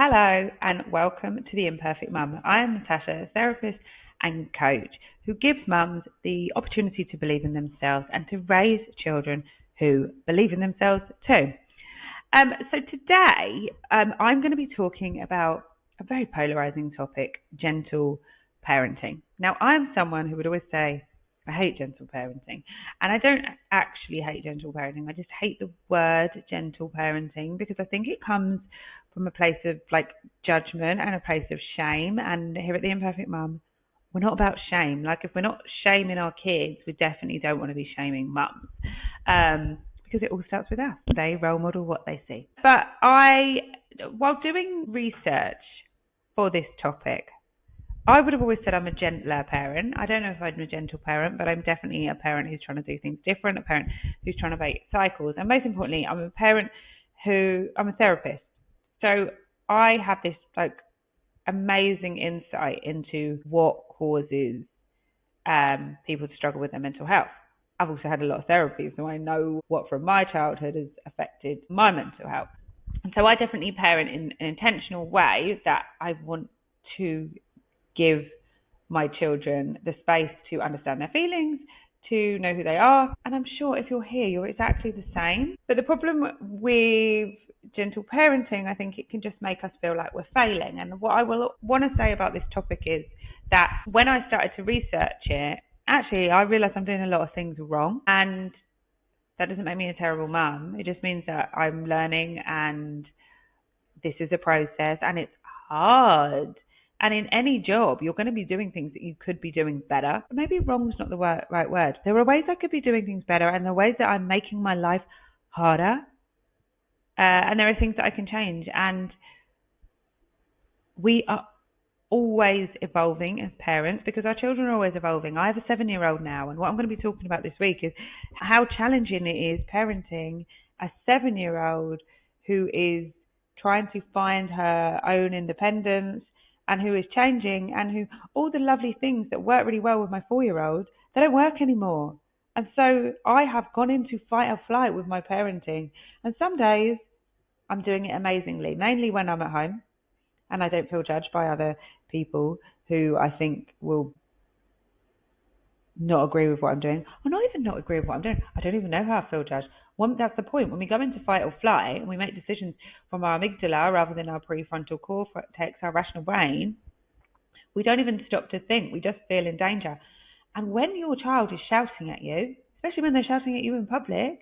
Hello and welcome to the Imperfect Mum. I am Natasha, therapist and coach who gives mums the opportunity to believe in themselves and to raise children who believe in themselves too. So today I'm going to be talking about a very polarizing topic, gentle parenting. Now I'm someone who would always say I hate gentle parenting, and I don't actually hate gentle parenting. I just hate the word gentle parenting because I think it comes from a place of judgment and a place of shame. And here at the Imperfect Mum, we're not about shame. Like, if we're not shaming our kids, we definitely don't want to be shaming mums. Because it all starts with us. They role model what they see. But while doing research for this topic, I would have always said I'm a gentler parent. I don't know if I'm a gentle parent, but I'm definitely a parent who's trying to do things different, a parent who's trying to break cycles. And most importantly, I'm a therapist. So I have this amazing insight into what causes people to struggle with their mental health. I've also had a lot of therapy, so I know what from my childhood has affected my mental health. And so I definitely parent in an intentional way that I want to give my children the space to understand their feelings, to know who they are. And I'm sure if you're here, you're exactly the same. But the problem with gentle parenting, I think it can just make us feel like we're failing. And what I will want to say about this topic is that when I started to research it, actually I realised I'm doing a lot of things wrong. And that doesn't make me a terrible mum. It just means that I'm learning, and this is a process, and it's hard. And in any job, you're going to be doing things that you could be doing better. Maybe wrong's not the right word. There are ways I could be doing things better, and there are ways that I'm making my life harder. And there are things that I can change. And we are always evolving as parents because our children are always evolving. I have a 7-year-old now, and what I'm going to be talking about this week is how challenging it is parenting a 7-year-old who is trying to find her own independence, and who is changing, and who all the lovely things that work really well with my 4-year-old, they don't work anymore. And so I have gone into fight or flight with my parenting. And some days I'm doing it amazingly, mainly when I'm at home and I don't feel judged by other people who I think will not agree with what I'm doing, or not even not agree with what I'm doing. I don't even know how I feel judged. That's the point. When we go into fight or flight and we make decisions from our amygdala rather than our prefrontal cortex, our rational brain, we don't even stop to think. We just feel in danger. And when your child is shouting at you, especially when they're shouting at you in public,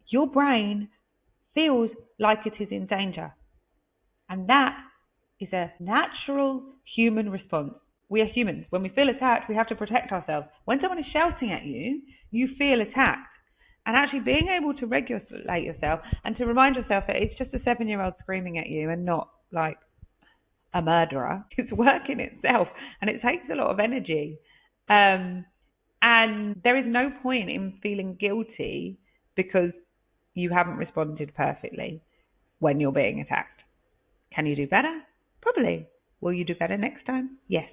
your brain feels like it is in danger. And that is a natural human response. We are humans. When we feel attacked, we have to protect ourselves. When someone is shouting at you, you feel attacked. And actually being able to regulate yourself and to remind yourself that it's just a 7-year-old screaming at you and not like a murderer, it's work in itself. And it takes a lot of energy. And there is no point in feeling guilty because you haven't responded perfectly when you're being attacked. Can you do better? Probably. Will you do better next time? Yes.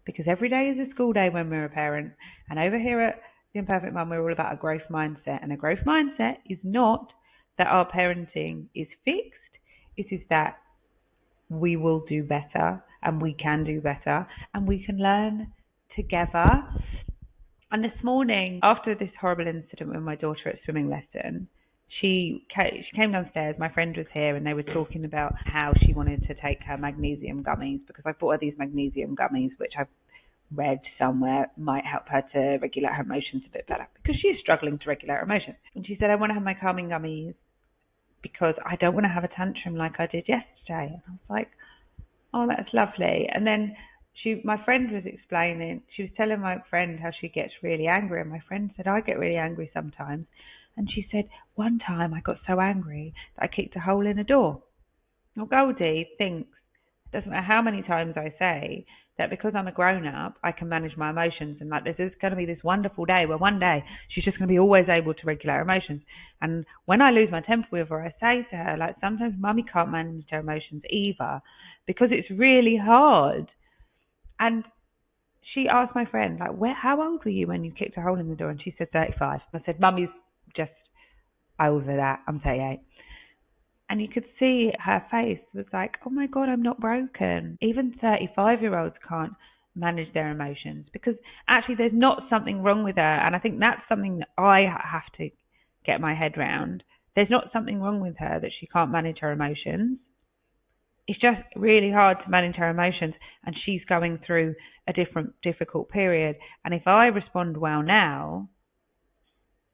Because every day is a school day when we're a parent. And over here at The Imperfect Mum, we're all about a growth mindset. And a growth mindset is not that our parenting is fixed. It is that we will do better, and we can do better, and we can learn together. And this morning, after this horrible incident with my daughter at swimming lesson, she came downstairs. My friend was here, and they were talking about how she wanted to take her magnesium gummies, because I bought her these magnesium gummies, which I've read somewhere might help her to regulate her emotions a bit better, because she is struggling to regulate her emotions. And she said, I want to have my calming gummies because I don't want to have a tantrum like I did yesterday. And I was like, oh, that's lovely. And then my friend was explaining, she was telling my friend how she gets really angry. And my friend said, I get really angry sometimes. And she said, one time I got so angry that I kicked a hole in a door. Now, Goldie thinks, it doesn't matter how many times I say that because I'm a grown-up, I can manage my emotions. And like, there's going to be this wonderful day where one day she's just going to be always able to regulate her emotions. And when I lose my temper with her, I say to her, like, sometimes mummy can't manage her emotions either because it's really hard. And she asked my friend, like, how old were you when you kicked a hole in the door? And she said 35. I said, mummy's just over that. I'm 38. And you could see her face was like, oh my God, I'm not broken. Even 35-year-olds can't manage their emotions because actually there's not something wrong with her. And I think that's something that I have to get my head round. There's not something wrong with her that she can't manage her emotions. It's just really hard to manage her emotions, and she's going through a difficult period. And if I respond well now,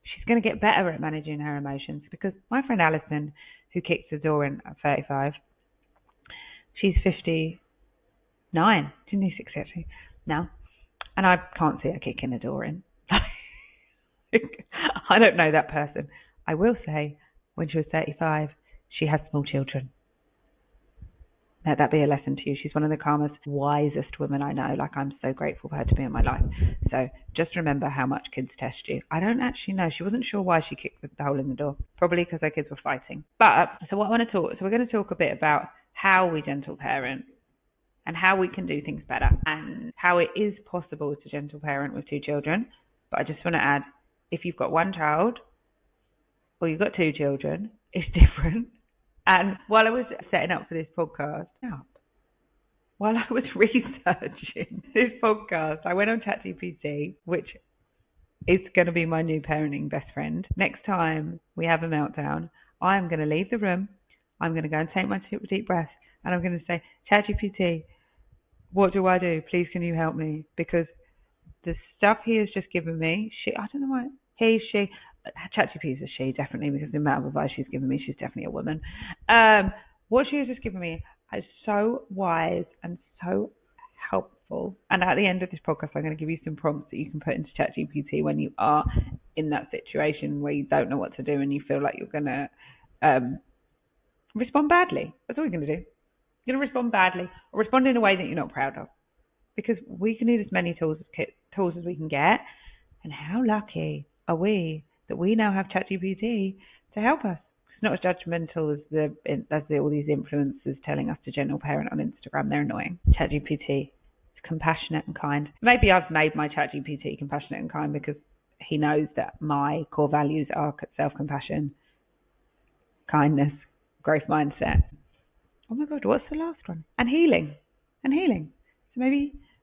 she's going to get better at managing her emotions. Because my friend Alison, who kicked the door in at 35, she's 59, 26 actually now, and I can't see her kicking the door in. I don't know that person. I will say, when she was 35, she had small children. Let that be a lesson to you. She's one of the calmest, wisest women I know. Like, I'm so grateful for her to be in my life. So just remember how much kids test you. I don't actually know. She wasn't sure why she kicked the hole in the door. Probably because her kids were fighting. But, so we're going to talk a bit about how we gentle parent and how we can do things better and how it is possible to gentle parent with 2 children. But I just want to add, if you've got 1 child or you've got 2 children, it's different. And while I was setting up for this podcast, while I was researching this podcast, I went on ChatGPT, which is going to be my new parenting best friend. Next time we have a meltdown, I'm going to leave the room. I'm going to go and take my deep breath, and I'm going to say, ChatGPT, what do I do? Please, can you help me? Because the stuff he has just given me, I don't know why, she, ChatGPT is a she, definitely, because the amount of advice she's given me, she's definitely a woman. What she has just given me is so wise and so helpful. And at the end of this podcast, I'm going to give you some prompts that you can put into ChatGPT when you are in that situation where you don't know what to do and you feel like you're going to respond badly. That's all you're going to do. You're going to respond badly or respond in a way that you're not proud of. Because we can need as many tools as we can get. And how lucky are we that we now have ChatGPT to help us? It's not as judgmental as all these influencers telling us to gentle parent on Instagram. They're annoying. ChatGPT is compassionate and kind. Maybe I've made my ChatGPT compassionate and kind because he knows that my core values are self-compassion, kindness, growth mindset. Oh my God, what's the last one? And healing. So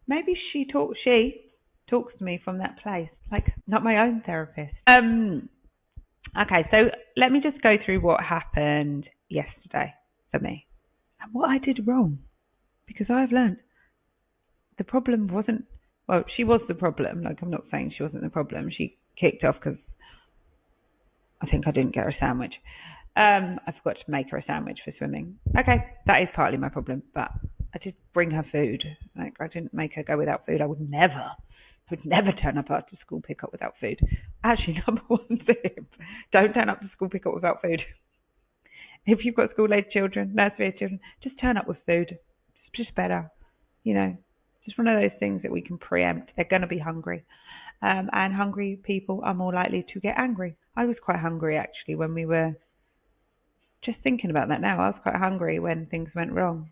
maybe she talks to me from that place, like not my own therapist. Okay, so let me just go through what happened yesterday for me and what I did wrong, because I've learned the problem wasn't, well, she was the problem. Like, I'm not saying she wasn't the problem. She kicked off because I think I didn't get her a sandwich. I forgot to make her a sandwich for swimming. Okay, that is partly my problem, but I did bring her food. Like, I didn't make her go without food. I would never turn up after school pickup without food. Actually, number 1 tip, don't turn up to school pickup without food. If you've got school-age children, nursery-age children, just turn up with food. It's just better. You know, just one of those things that we can preempt. They're going to be hungry. And hungry people are more likely to get angry. I was quite hungry, actually, when we were just thinking about that now. I was quite hungry when things went wrong.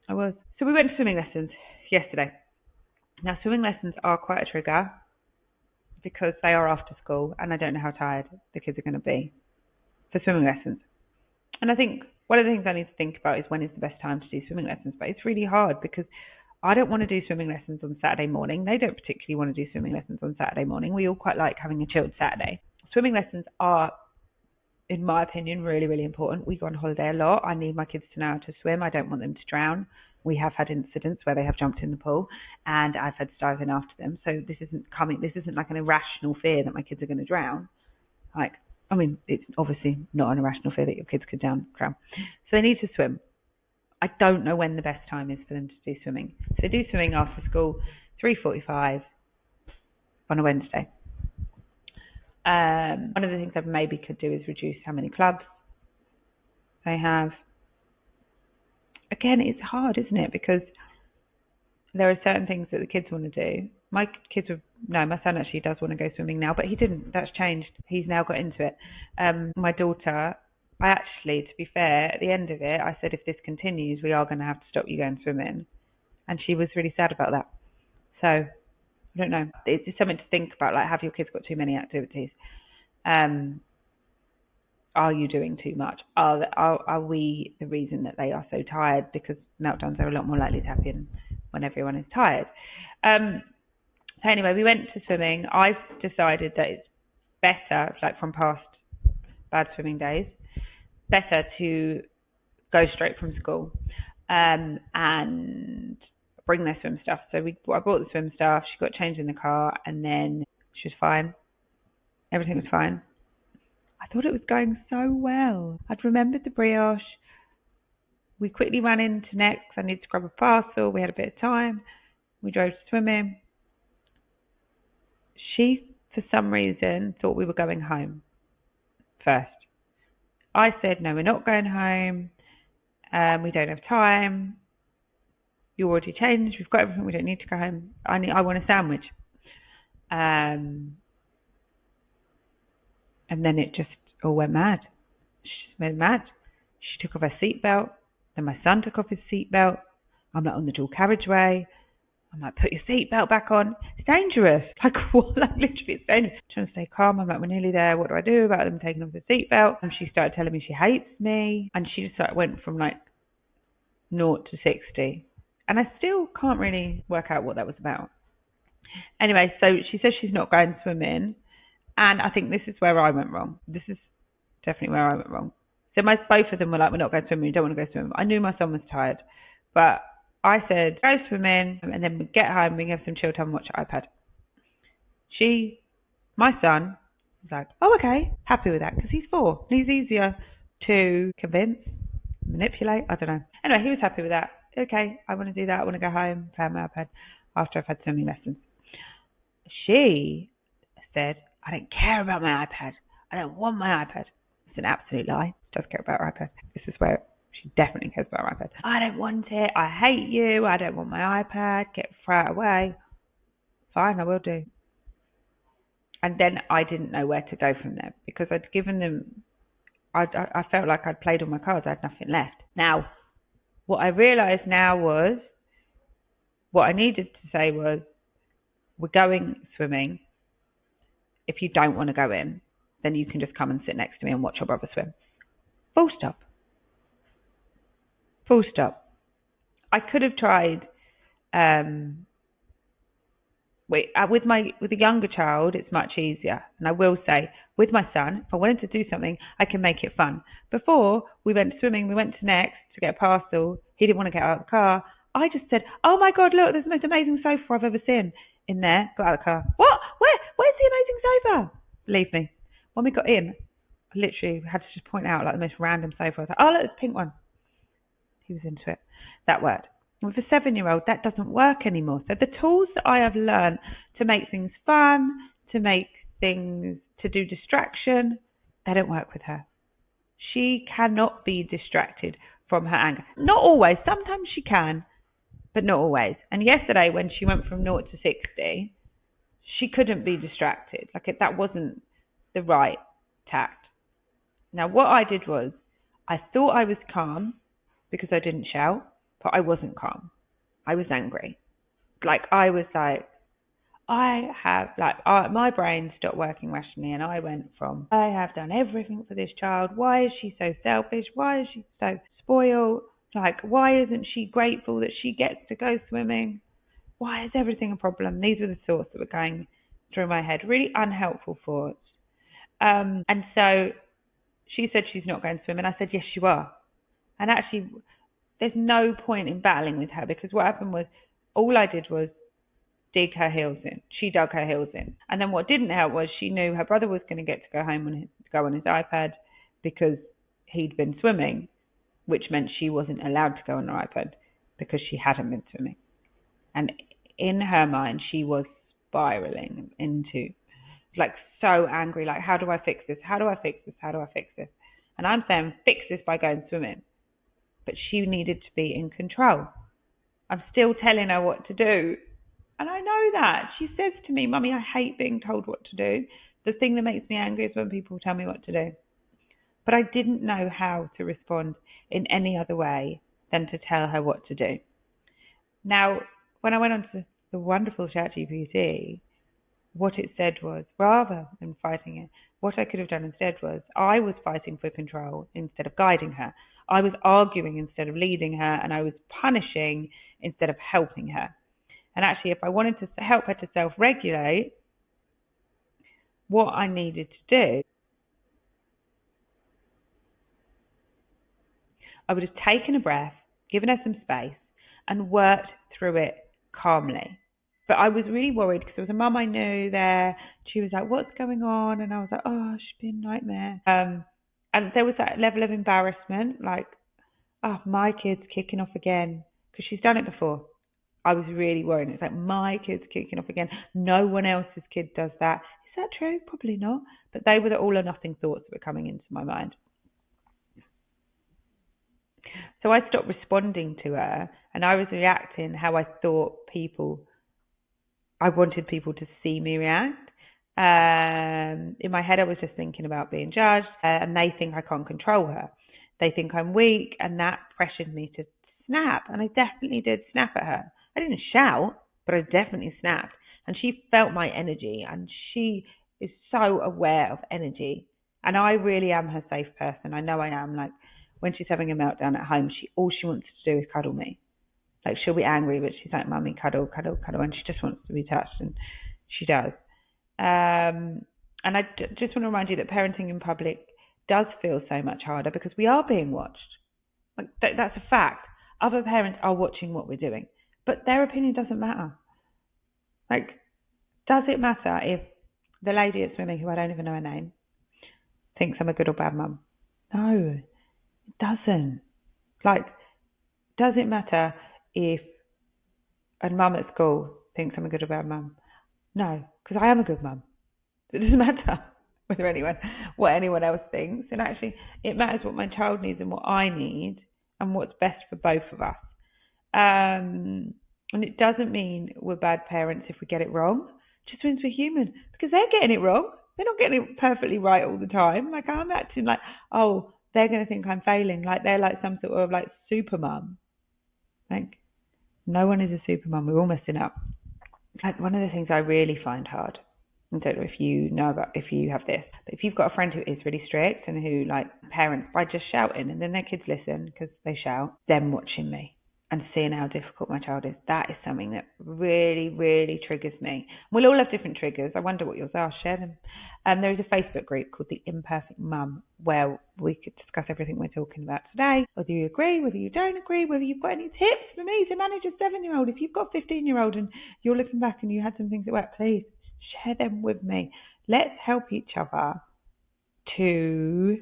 I was. So we went to swimming lessons yesterday. Now, swimming lessons are quite a trigger because they are after school and I don't know how tired the kids are going to be for swimming lessons. And I think one of the things I need to think about is when is the best time to do swimming lessons. But it's really hard because I don't want to do swimming lessons on Saturday morning. They don't particularly want to do swimming lessons on Saturday morning. We all quite like having a chilled Saturday. Swimming lessons are, in my opinion, really, really important. We go on holiday a lot. I need my kids to know how to swim. I don't want them to drown. We have had incidents where they have jumped in the pool and I've had to dive in after them. So this isn't like an irrational fear that my kids are going to drown. Like, I mean, it's obviously not an irrational fear that your kids could drown. So they need to swim. I don't know when the best time is for them to do swimming. So they do swimming after school, 3:45 on a Wednesday. One of the things I maybe could do is reduce how many clubs they have. Again, it's hard, isn't it? Because there are certain things that the kids want to do. My son actually does want to go swimming now, but he didn't. That's changed. He's now got into it. My daughter, to be fair, at the end of it, I said, if this continues, we are going to have to stop you going swimming. And she was really sad about that. So, I don't know. It's something to think about, like, have your kids got too many activities? Are you doing too much? Are we the reason that they are so tired? Because meltdowns are a lot more likely to happen when everyone is tired. So anyway, we went to swimming. I've decided that it's better, like from past bad swimming days, better to go straight from school and bring their swim stuff. So I brought the swim stuff. She got changed in the car, and then she was fine. Everything was fine. I thought it was going so well. I'd remembered the brioche. We quickly ran into Next. I needed to grab a parcel. We had a bit of time. We drove to swimming. She, for some reason, thought we were going home first. I said, no, we're not going home. We don't have time. You already changed. We've got everything. We don't need to go home. I want a sandwich. And then it just all went mad. She went mad. She took off her seatbelt. Then my son took off his seatbelt. I'm like on the dual carriageway. I'm like, put your seatbelt back on. It's dangerous. Like, what? Like, literally, it's dangerous. I'm trying to stay calm. I'm like, we're nearly there. What do I do about them taking off the seatbelt? And she started telling me she hates me. And she just like went from like 0 to 60. And I still can't really work out what that was about. Anyway, so she says she's not going swimming. And I think this is where I went wrong. This is definitely where I went wrong. So both of them were like, we're not going swimming. We don't want to go swimming. I knew my son was tired. But I said, go swimming, and then we get home, we can have some chill time and watch the iPad. My son, was like, oh, okay, happy with that, because he's 4. He's easier to convince, manipulate, I don't know. Anyway, he was happy with that. Okay, I want to do that. I want to go home, play on my iPad after I've had swimming lessons. She said, I don't care about my iPad. I don't want my iPad. It's an absolute lie. She does care about her iPad. This is where she definitely cares about her iPad. I don't want it. I hate you. I don't want my iPad. Throw it away. Fine, I will do. And then I didn't know where to go from there because I'd given them, I felt like I'd played all my cards. I had nothing left. Now, what I realised now was, what I needed to say was, we're going swimming. If you don't want to go in, then you can just come and sit next to me and watch your brother swim. Full stop. Full stop. I could have tried with a younger child, it's much easier. And I will say, with my son, if I wanted to do something, I can make it fun. Before we went swimming, we went to Next to get a parcel. He didn't want to get out of the car. I just said, oh my God, look, there's the most amazing sofa I've ever seen in there. Got out of the car. What? Where's the amazing sofa? Believe me. When we got in, I literally had to just point out like the most random sofa. I was like, oh, look, there's a pink one. He was into it. That worked. With a 7-year-old, that doesn't work anymore. So the tools that I have learned to make things fun, to do distraction, they don't work with her. She cannot be distracted from her anger. Not always. Sometimes she can, but not always. And yesterday, when she went from 0 to 60, she couldn't be distracted. That wasn't the right tact. Now, what I did was, I thought I was calm because I didn't shout, but I wasn't calm. I was angry. I was like, my brain stopped working rationally, and I went from, I have done everything for this child. Why is she so selfish? Why is she so spoiled? Why isn't she grateful that she gets to go swimming? Why is everything a problem? These were the thoughts that were going through my head, really unhelpful thoughts. And so she said she's not going swimming. I said, yes, you are. And actually, there's no point in battling with her, because what happened was, all I did was dig her heels in. She dug her heels in. And then what didn't help was, she knew her brother was going to get to go home and go on his iPad because he'd been swimming, which meant she wasn't allowed to go on her iPad because she hadn't been swimming. And in her mind, she was spiraling into so angry, how do I fix this? How do I fix this? How do I fix this? And I'm saying, fix this by going swimming. But she needed to be in control. I'm still telling her what to do. And I know that. She says to me, Mummy, I hate being told what to do. The thing that makes me angry is when people tell me what to do. But I didn't know how to respond in any other way than to tell her what to do. Now, when I went on to the wonderful ChatGPT, what it said was, rather than fighting it, what I could have done instead was I was fighting for control instead of guiding her. I was arguing instead of leading her, and I was punishing instead of helping her. And actually, if I wanted to help her to self-regulate, what I needed to do, I would have taken a breath, given her some space, and worked through it calmly. But I was really worried because there was a mum I knew there. She was like, "What's going on?" And I was like, "Oh, she's been a nightmare." And there was that level of embarrassment, like, "Oh, my kid's kicking off again," because she's done it before. I was really worried. It's like, my kid's kicking off again. No one else's kid does that. Is that true? Probably not. But they were the all or nothing thoughts that were coming into my mind. So I stopped responding to her, and I was reacting how I wanted people to see me react. In my head, I was just thinking about being judged, and they think I can't control her. They think I'm weak, and that pressured me to snap. And I definitely did snap at her. I didn't shout, but I definitely snapped. And she felt my energy, and she is so aware of energy. And I really am her safe person. I know I am. Like, when she's having a meltdown at home, all she wants to do is cuddle me. Like, she'll be angry, but she's like, "Mummy, cuddle, cuddle, cuddle," and she just wants to be touched, and she does. And I just want to remind you that parenting in public does feel so much harder because we are being watched. Like, that's a fact. Other parents are watching what we're doing, but their opinion doesn't matter. Like, does it matter if the lady at swimming, who I don't even know her name, thinks I'm a good or bad mum? No, it doesn't. Like, does it matter if a mum at school thinks I'm a good or bad mum? No, because I am a good mum. It doesn't matter what anyone else thinks. And actually, it matters what my child needs and what I need and what's best for both of us. And it doesn't mean we're bad parents if we get it wrong. It just means we're human because they're getting it wrong. They're not getting it perfectly right all the time. Like, I'm acting like, oh, they're going to think I'm failing. Like, they're like some sort of like super mum. Like, no one is a super mum. We're all messing up. Like, one of the things I really find hard, I don't know if you know about, if you have this, but if you've got a friend who is really strict and who like parents by just shouting and then their kids listen because they shout, them watching me and seeing how difficult my child is, that is something that really, really triggers me. We'll all have different triggers. I wonder what yours are. Share them. There is a Facebook group called The Imperfect Mum where we could discuss everything we're talking about today, whether you agree, whether you don't agree, whether you've got any tips for me to manage a 7-year-old. If you've got a 15-year-old and you're looking back and you had some things that work, please share them with me. Let's help each other to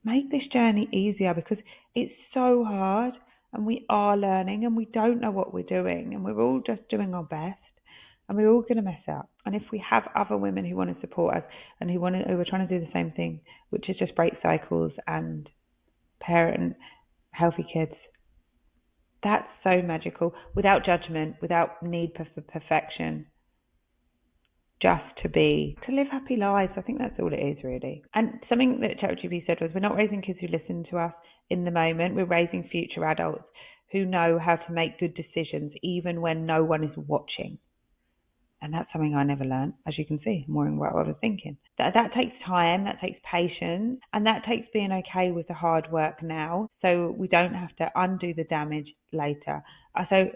make this journey easier because it's so hard and we are learning and we don't know what we're doing and we're all just doing our best and we're all going to mess up. And if we have other women who want to support us and who are trying to do the same thing, which is just break cycles and parent healthy kids, that's so magical, without judgment, without need for perfection, just to live happy lives. I think that's all it is, really. And something that ChatGPT said was, we're not raising kids who listen to us in the moment. We're raising future adults who know how to make good decisions even when no one is watching. And that's something I never learned, as you can see. I'm worrying about what I was thinking. That takes time, that takes patience, and that takes being okay with the hard work now so we don't have to undo the damage later. So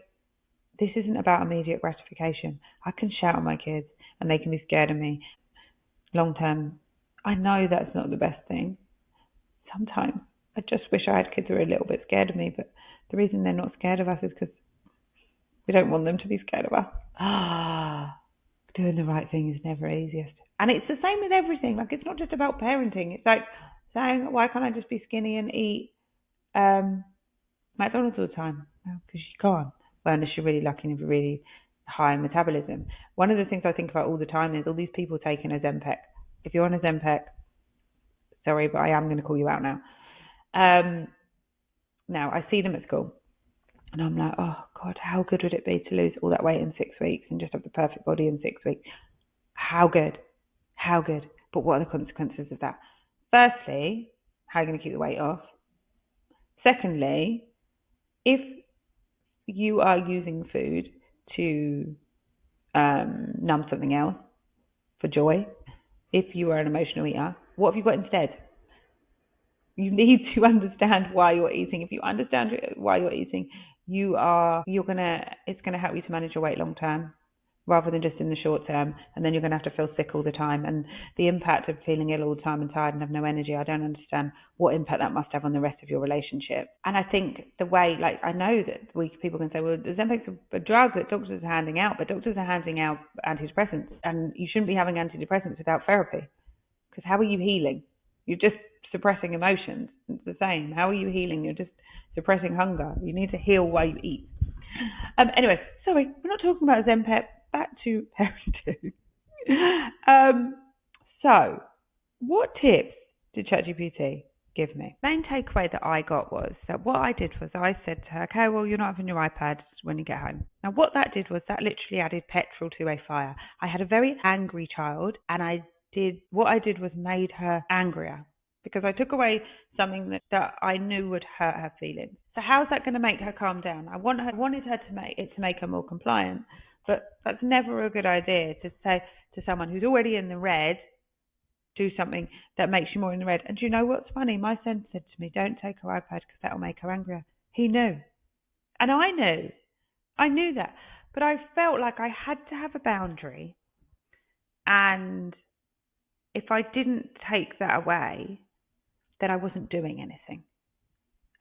this isn't about immediate gratification. I can shout at my kids and they can be scared of me. Long term, I know that's not the best thing. Sometimes I just wish I had kids who were a little bit scared of me, but the reason they're not scared of us is because we don't want them to be scared of us. Doing the right thing is never easiest. And it's the same with everything. Like, it's not just about parenting. It's like saying, why can't I just be skinny and eat McDonald's all the time? Well, because you can't. Well, unless you're really lucky and have a really high metabolism. One of the things I think about all the time is all these people taking Ozempic. If you're on Ozempic, sorry, but I am going to call you out now. Now, I see them at school. And I'm like, oh, God, how good would it be to lose all that weight in 6 weeks and just have the perfect body in 6 weeks? How good? How good? But what are the consequences of that? Firstly, how are you going to keep the weight off? Secondly, if you are using food to numb something else for joy. If you are an emotional eater, what have you got instead? You need to understand why you're eating. If you understand why you're eating, it's gonna help you to manage your weight long term, rather than just in the short term. And then you're gonna have to feel sick all the time. And the impact of feeling ill all the time and tired and have no energy, I don't understand what impact that must have on the rest of your relationship. And I think the way, like, I know that people can say, well, Ozempic's a drug that doctors are handing out, but doctors are handing out antidepressants, and you shouldn't be having antidepressants without therapy. Because how are you healing? You're just suppressing emotions. It's the same. How are you healing? You're just suppressing hunger. You need to heal while you eat. Anyway, sorry, we're not talking about Ozempic. Back to parenting. So, what tips did ChatGPT give me? Main takeaway that I got was that what I did was I said to her, okay, well, you're not having your iPad when you get home. Now, what that did was that literally added petrol to a fire. I had a very angry child, and what I did was made her angrier, because I took away something that I knew would hurt her feelings. So how's that going to make her calm down? I wanted her to make her more compliant, but that's never a good idea to say to someone who's already in the red, do something that makes you more in the red. And do you know what's funny? My son said to me, don't take her iPad because that will make her angrier. He knew. And I knew that. But I felt like I had to have a boundary, and if I didn't take that away, then I wasn't doing anything.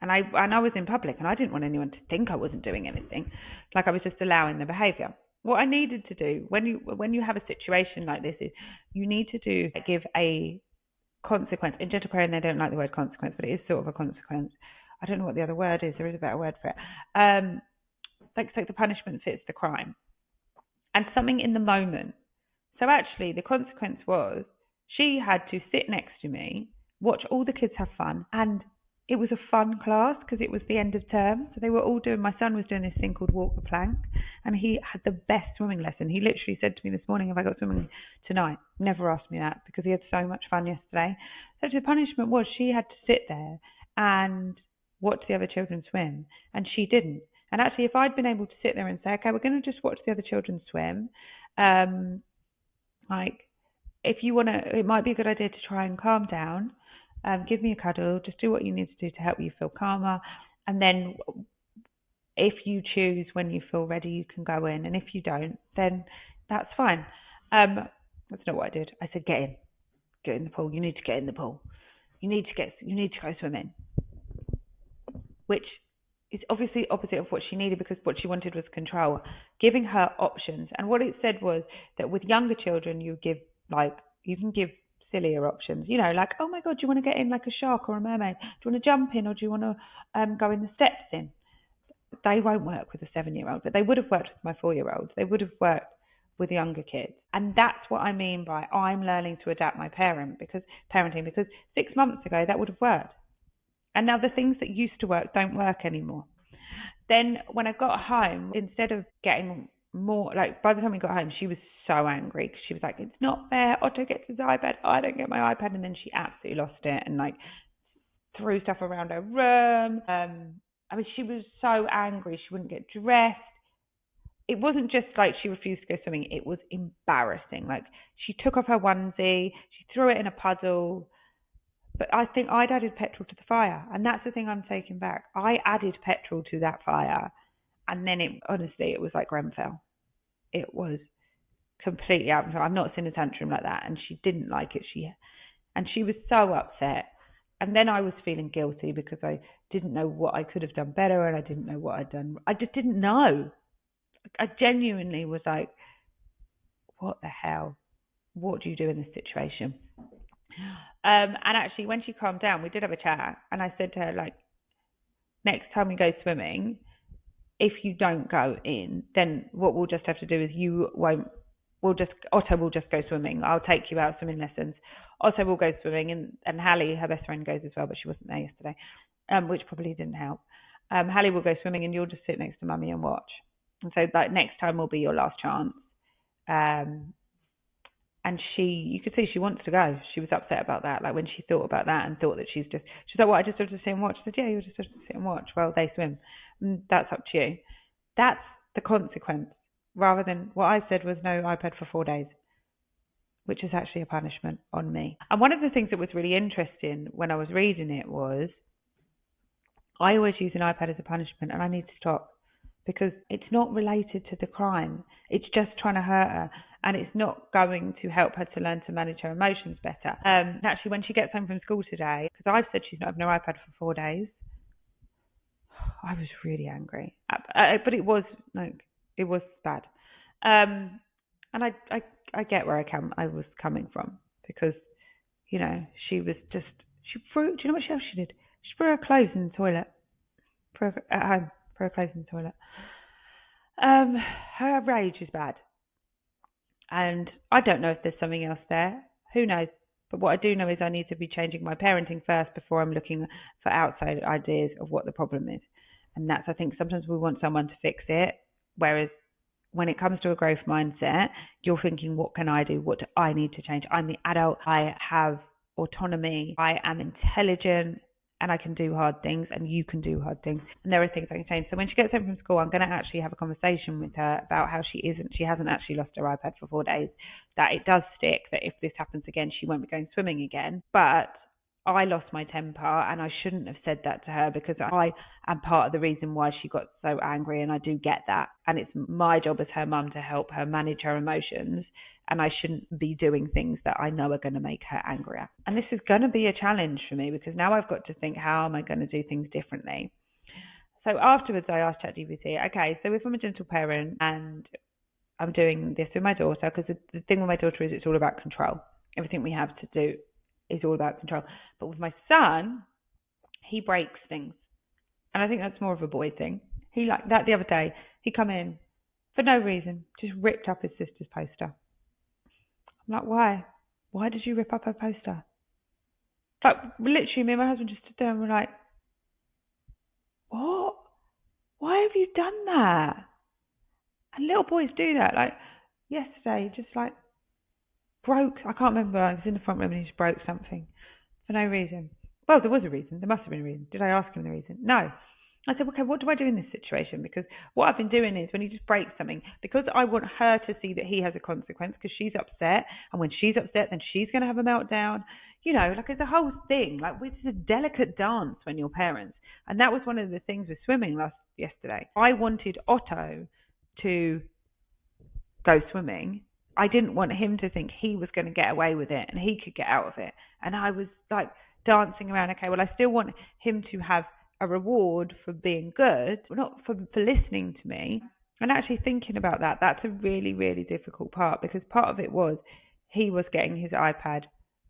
And I was in public, and I didn't want anyone to think I wasn't doing anything. Like I was just allowing the behaviour. What I needed to do when you have a situation like this is you need to give a consequence. In gentle parenting, they don't like the word consequence, but it is sort of a consequence. I don't know what the other word is. There is a better word for it. Like the punishment fits the crime, and something in the moment. So actually, the consequence was she had to sit next to me, watch all the kids have fun, and it was a fun class because it was the end of term. So they were all my son was doing this thing called walk the plank, and he had the best swimming lesson. He literally said to me this morning, have I got swimming tonight? Never asked me that because he had so much fun yesterday. So the punishment was she had to sit there and watch the other children swim, and she didn't. And actually, if I'd been able to sit there and say, okay, we're going to just watch the other children swim, like, if you want to, it might be a good idea to try and calm down. Give me a cuddle. Just do what you need to do to help you feel calmer. And then if you choose when you feel ready, you can go in. And if you don't, then that's fine. That's not what I did. I said, get in the pool. You need to get in the pool. You need to go swimming. Which is obviously opposite of what she needed, because what she wanted was control. Giving her options. And what it said was that with younger children, you can give sillier options, like, oh my god, do you want to get in like a shark or a mermaid? Do you want to jump in, or do you want to go in the steps in? They won't work with a 7-year-old, but they would have worked with my 4-year-old. They would have worked with younger kids. And that's what I mean by I'm learning to adapt my parenting, because 6 months ago that would have worked. And now the things that used to work don't work anymore. Then when I got home, instead of getting more, like, by the time we got home, she was so angry because she was like, it's not fair, Otto gets his iPad, I don't get my iPad. And then she absolutely lost it and like threw stuff around her room. She was so angry she wouldn't get dressed. It wasn't just like she refused to go swimming, it was embarrassing. Like, she took off her onesie, she threw it in a puddle. But I think I'd added petrol to the fire, and that's the thing I'm taking back. I added petrol to that fire, and then it was like Grenfell. It was completely out of control. I've not seen a tantrum like that, and she didn't like it. She was so upset. And then I was feeling guilty because I didn't know what I could have done better, and I didn't know what I'd done. I just didn't know. I genuinely was like, what the hell? What do you do in this situation? And actually, when she calmed down, we did have a chat, and I said to her, like, next time we go swimming, if you don't go in, then what we'll just have to do is Otto will just go swimming. I'll take you out swimming lessons. Otto will go swimming, and Hallie, her best friend, goes as well, but she wasn't there yesterday, which probably didn't help. Hallie will go swimming, and you'll just sit next to Mummy and watch. And so, like, next time will be your last chance. And you could see she wants to go. She was upset about that. Like, when she thought about that and thought that she's like, well, I just have to sit and watch. I said, yeah, you just have to sit and watch. Well, they swim. And that's up to you. That's the consequence. rather than what I said was no iPad for 4 days, which is actually a punishment on me. And one of the things that was really interesting when I was reading it was I always use an iPad as a punishment, and I need to stop because it's not related to the crime. It's just trying to hurt her, and it's not going to help her to learn to manage her emotions better. Actually, when she gets home from school today, because I've said she's not having her iPad for 4 days, I was really angry. But it was bad. And I get where I was coming from because she was just she threw. Do you know what else she did? She threw her clothes in the toilet. At home, threw her clothes in the toilet. Her rage is bad, and I don't know if there's something else there. Who knows? But what I do know is I need to be changing my parenting first before I'm looking for outside ideas of what the problem is. And that's, I think, sometimes we want someone to fix it, whereas when it comes to a growth mindset, you're thinking, what can I do? What do I need to change? I'm the adult. I have autonomy. I am intelligent. And I can do hard things, and you can do hard things, and there are things I can change. So when she gets home from school, I'm going to actually have a conversation with her about how she hasn't actually lost her iPad for 4 days, that it does stick, that if this happens again, she won't be going swimming again. But I lost my temper, and I shouldn't have said that to her because I am part of the reason why she got so angry, and I do get that. And it's my job as her mum to help her manage her emotions, and I shouldn't be doing things that I know are going to make her angrier. And this is going to be a challenge for me because now I've got to think, how am I going to do things differently? So afterwards, I asked ChatGPT, okay, so if I'm a gentle parent and I'm doing this with my daughter, because the thing with my daughter is it's all about control. Everything we have to do is all about control. But with my son, he breaks things. And I think that's more of a boy thing. He like that the other day, he come in for no reason, just ripped up his sister's poster. I'm like, why? Why did you rip up her poster? Like, literally, me and my husband just stood there and were like, what? Why have you done that? And little boys do that. Like, yesterday, just like, broke, I can't remember, I was in the front room and he just broke something for no reason. Well, there was a reason. There must have been a reason. Did I ask him the reason? No. I said, okay, what do I do in this situation? Because what I've been doing is when he just breaks something, because I want her to see that he has a consequence because she's upset. And when she's upset, then she's going to have a meltdown. Like it's a whole thing. Like it's a delicate dance when you're parents. And that was one of the things with swimming yesterday. I wanted Otto to go swimming. I didn't want him to think he was going to get away with it and he could get out of it. And I was like dancing around, okay, well, I still want him to have a reward for being good, not for listening to me. And actually thinking about that, that's a really, really difficult part because part of it was he was getting his iPad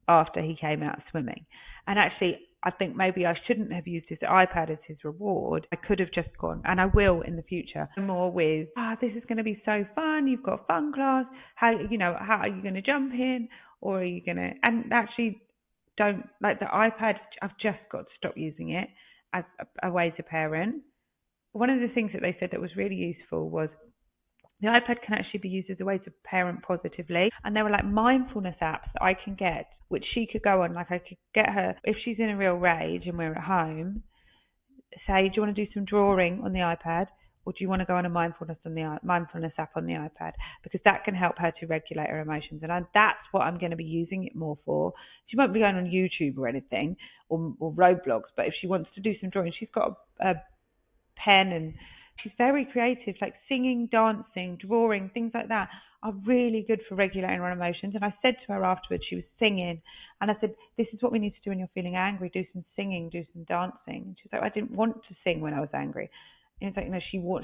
after he came out swimming. And actually, I think maybe I shouldn't have used his iPad as his reward. I could have just gone, and I will in the future, more with, this is going to be so fun. You've got fun class. How are you going to jump in? Or are you going to, and actually don't, like the iPad, I've just got to stop using it as a way to parent. One of the things that they said that was really useful was the iPad can actually be used as a way to parent positively. And there were like mindfulness apps that I can get, which she could go on. Like I could get her, if she's in a real rage and we're at home, say, do you want to do some drawing on the iPad? Or do you want to go on a mindfulness app on the iPad? Because that can help her to regulate her emotions. And that's what I'm going to be using it more for. She won't be going on YouTube or anything, or Roblox. But if she wants to do some drawing, she's got a pen and she's very creative, like singing, dancing, drawing, things like that are really good for regulating her emotions. And I said to her afterwards, she was singing, and I said, this is what we need to do when you're feeling angry, do some singing, do some dancing. And she's like, I didn't want to sing when I was angry. And it's like,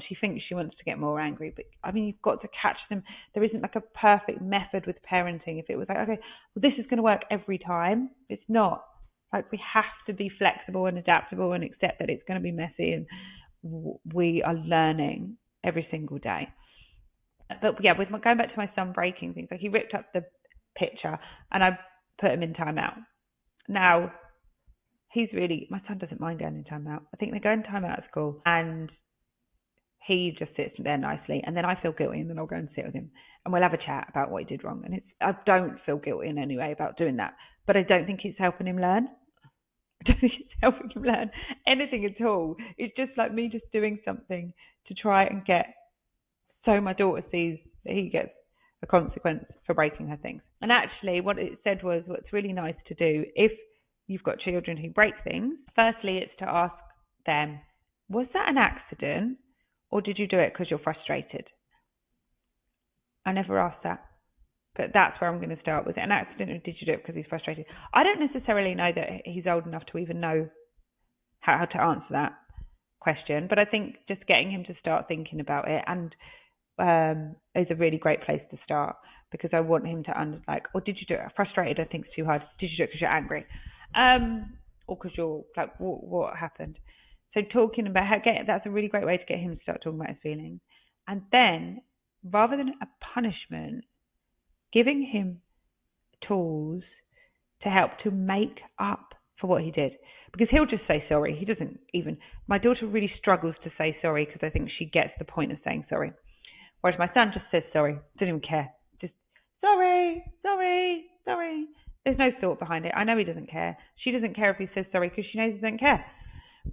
she thinks she wants to get more angry. But I mean, you've got to catch them. There isn't like a perfect method with parenting. If it was like, okay, well, this is going to work every time, it's not. Like, we have to be flexible and adaptable and accept that it's going to be messy, and we are learning every single day. But yeah, with going back to my son breaking things, like he ripped up the picture and I put him in timeout. Now, my son doesn't mind going in timeout. I think they go in timeout at school and he just sits there nicely, and then I feel guilty, and then I'll go and sit with him and we'll have a chat about what he did wrong. And I don't feel guilty in any way about doing that, but I don't think it's helping him learn. I don't think it's helping him learn anything at all. It's just like me just doing something to try and get So my daughter sees that he gets a consequence for breaking her things. And actually, what it said was what's really nice to do if you've got children who break things, firstly, it's to ask them, was that an accident or did you do it because you're frustrated? I never asked that. But that's where I'm going to start. Was it an accident or did you do it because he's frustrated? I don't necessarily know that he's old enough to even know how to answer that question, but I think just getting him to start thinking about it and is a really great place to start, because I want him to or did you do it? Frustrated, I think it's too hard. Did you do it because you're angry? Or because you're like, what happened? So talking about that's a really great way to get him to start talking about his feelings. And then, rather than a punishment, giving him tools to help to make up for what he did. Because he'll just say sorry. He doesn't even. My daughter really struggles to say sorry because I think she gets the point of saying sorry. Whereas my son just says sorry. Doesn't even care. Just sorry, sorry, sorry. There's no thought behind it. I know he doesn't care. She doesn't care if he says sorry because she knows he doesn't care.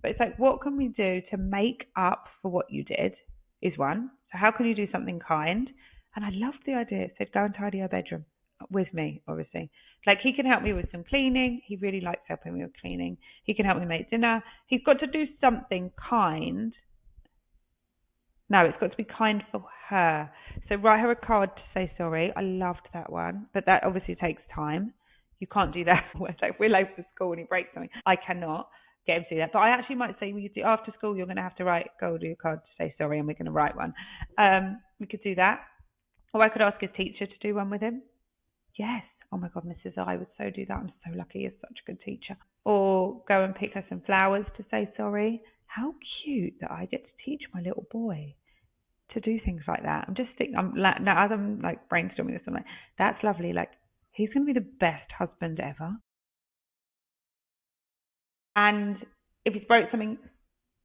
But it's like, what can we do to make up for what you did is one. So how can you do something kind? And I loved the idea. It said, go and tidy our bedroom with me, obviously. Like, he can help me with some cleaning. He really likes helping me with cleaning. He can help me make dinner. He's got to do something kind. No, it's got to be kind for her. So write her a card to say sorry. I loved that one. But that obviously takes time. You can't do that. Like, we're late for school and he breaks something. I cannot get him to do that. But I actually might say, after school, you're going to have to go do your card to say sorry, and we're going to write one. We could do that. Or I could ask his teacher to do one with him. Yes. Oh my God, Mrs. I would so do that. I'm so lucky. He's such a good teacher. Or go and pick her some flowers to say sorry. How cute that I get to teach my little boy to do things like that. I'm just thinking, now as I'm like brainstorming this, I'm like, that's lovely. Like, he's going to be the best husband ever. And if he's broke something,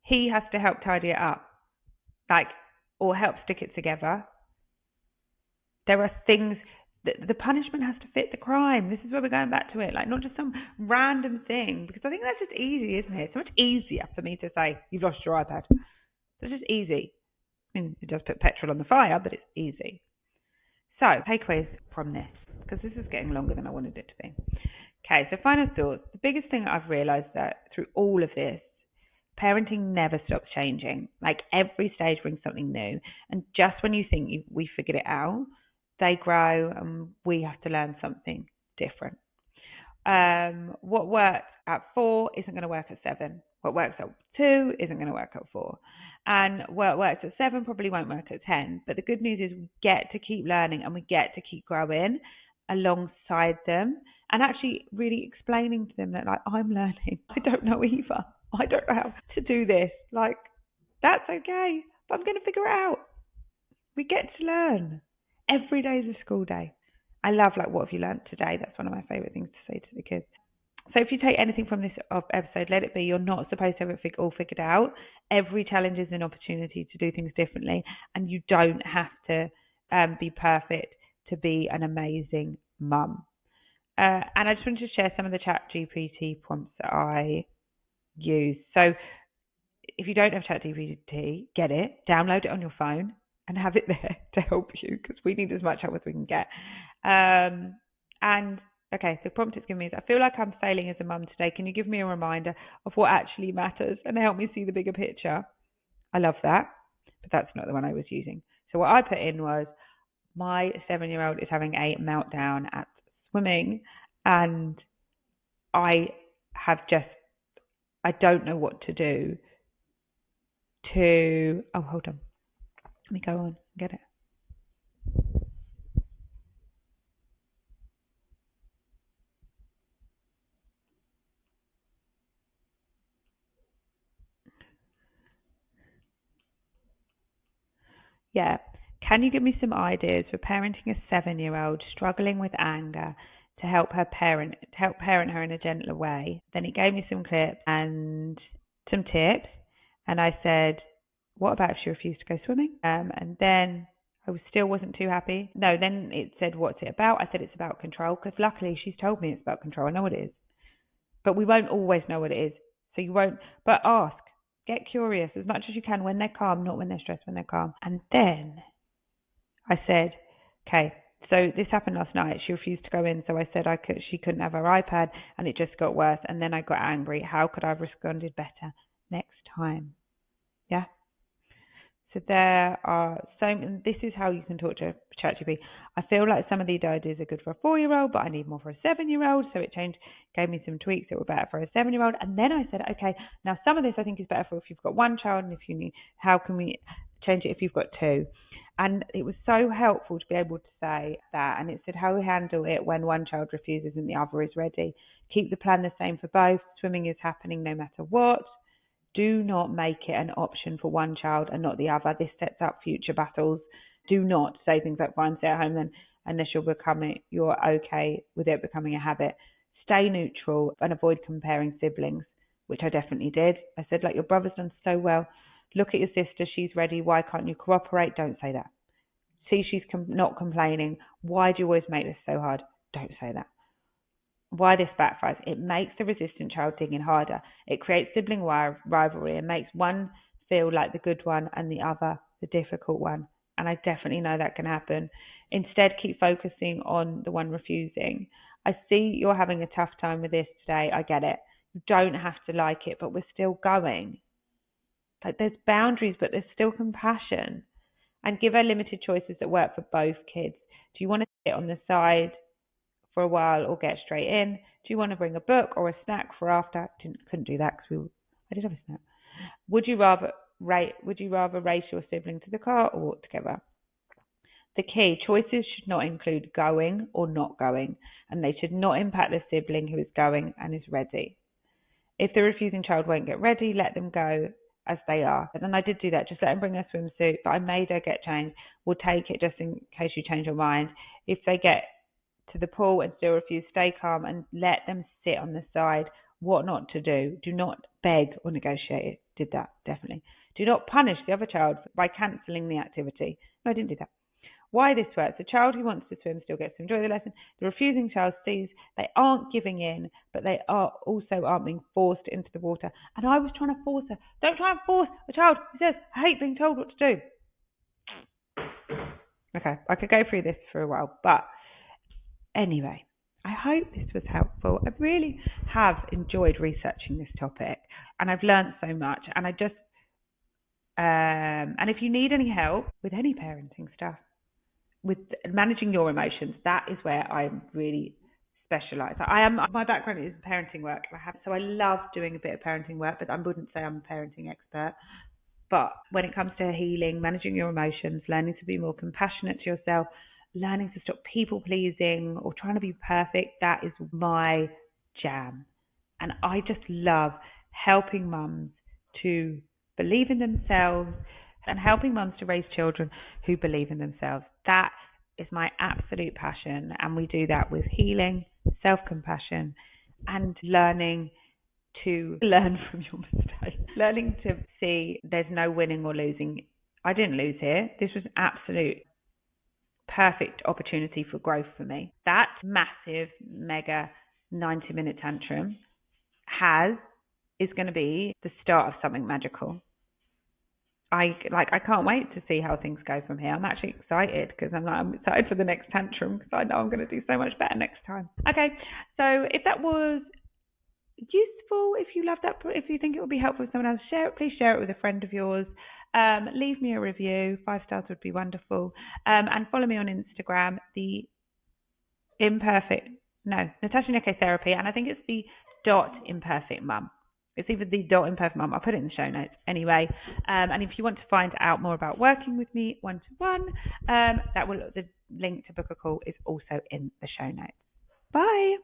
he has to help tidy it up, like, or help stick it together. There are things, the punishment has to fit the crime. This is where we're going back to it, like, not just some random thing, because I think that's just easy, isn't it? It's so much easier for me to say, you've lost your iPad. It's just easy. I mean, it does put petrol on the fire, but it's easy. So, takeaways from this, because this is getting longer than I wanted it to be. Okay, so final thoughts. The biggest thing that I've realised that through all of this, parenting never stops changing. Like, every stage brings something new. And just when you think we figured it out, they grow and we have to learn something different. What works at 4 isn't going to work at 7. What works at 2 isn't going to work at 4. And what works at 7 probably won't work at 10. But the good news is we get to keep learning and we get to keep growing alongside them, and actually really explaining to them that, like, I'm learning. I don't know either. I don't know how to do this. Like, that's okay, but I'm going to figure it out. We get to learn. Every day is a school day. I love, like, what have you learned today? That's one of my favourite things to say to the kids. So if you take anything from this episode, let it be, you're not supposed to have it all figured out. Every challenge is an opportunity to do things differently, and you don't have to be perfect to be an amazing mum. And I just wanted to share some of the ChatGPT prompts that I use. So if you don't have ChatGPT, get it, download it on your phone, and have it there to help you, because we need as much help as we can get. And okay, so prompt it's giving me is, I feel like I'm failing as a mum today. Can you give me a reminder of what actually matters and help me see the bigger picture? I love that, but that's not the one I was using. So what I put in was, my 7-year-old is having a meltdown at swimming, and I don't know what to do hold on. Let me go on and get it. Yeah. Can you give me some ideas for parenting a 7-year-old struggling with anger to help parent her in a gentler way? Then he gave me some clips and some tips, and I said, what about if she refused to go swimming? And then I wasn't too happy. No, then it said, what's it about? I said it's about control, because luckily she's told me it's about control. I know what it is. But we won't always know what it is. So you won't, but ask. Get curious as much as you can when they're calm, not when they're stressed, when they're calm. And then I said, okay, so this happened last night. She refused to go in, so I said she couldn't have her iPad, and it just got worse. And then I got angry. How could I have responded better next time? Yeah. So there are and this is how you can talk to ChatGPT. I feel like some of these ideas are good for a 4-year-old, but I need more for a 7-year-old. So it gave me some tweaks that were better for a 7-year-old. And then I said, okay, now some of this I think is better for if you've got one child, and if you need, how can we change it if you've got two? And it was so helpful to be able to say that. And it said how we handle it when one child refuses and the other is ready. Keep the plan the same for both. Swimming is happening no matter what. Do not make it an option for one child and not the other. This sets up future battles. Do not say things like fine, stay at home then, unless you're okay with it becoming a habit. Stay neutral and avoid comparing siblings, which I definitely did. I said, like, your brother's done so well. Look at your sister. She's ready. Why can't you cooperate? Don't say that. See, she's not complaining. Why do you always make this so hard? Don't say that. Why this backfires? It makes the resistant child dig in harder. It creates sibling rivalry and makes one feel like the good one and the other the difficult one. And I definitely know that can happen. Instead, keep focusing on the one refusing. I see you're having a tough time with this today. I get it. You don't have to like it, but we're still going. Like, there's boundaries, but there's still compassion. And give her limited choices that work for both kids. Do you want to sit on the side for a while or get straight in? Do you want to bring a book or a snack for after? Couldn't do that because I did have a snack. Would you rather race your sibling to the car or walk together? The key choices should not include going or not going, and they should not impact the sibling who is going and is ready. If the refusing child won't get ready, let them go as they are. And then I did do that, just let them bring a swimsuit, but I made her get changed. We'll take it just in case you change your mind. If they get to the pool and still refuse, stay calm and let them sit on the side. What not to do. Do not beg or negotiate. Did that, definitely. Do not punish the other child by cancelling the activity. No, I didn't do that. Why this works. The child who wants to swim still gets to enjoy the lesson. The refusing child sees they aren't giving in, but they aren't being forced into the water. And I was trying to force her. Don't try and force a child who says, I hate being told what to do. Okay, I could go through this for a while, but anyway, I hope this was helpful. I really have enjoyed researching this topic, and I've learned so much. And and if you need any help with any parenting stuff, with managing your emotions, that is where I'm really specialised. My background is parenting work. So I love doing a bit of parenting work, but I wouldn't say I'm a parenting expert. But when it comes to healing, managing your emotions, learning to be more compassionate to yourself, learning to stop people pleasing or trying to be perfect, that is my jam. And I just love helping mums to believe in themselves and helping mums to raise children who believe in themselves. That is my absolute passion. And we do that with healing, self-compassion, and learning to learn from your mistakes. Learning to see there's no winning or losing. I didn't lose here. This was an absolute perfect opportunity for growth for me. That massive, mega 90-minute tantrum is going to be the start of something magical. I can't wait to see how things go from here. I'm actually excited because I'm excited for the next tantrum because I know I'm going to do so much better next time. Okay, so if that was useful, if you love that, if you think it would be helpful for someone else, please share it with a friend of yours. Leave me a review. 5 stars would be wonderful. And follow me on Instagram, Natasha Nico Therapy, and I think it's the .imperfect mum. It's either the .imperfect mum. I'll put it in the show notes anyway. And if you want to find out more about working with me one-to-one, the link to book a call is also in the show notes. Bye.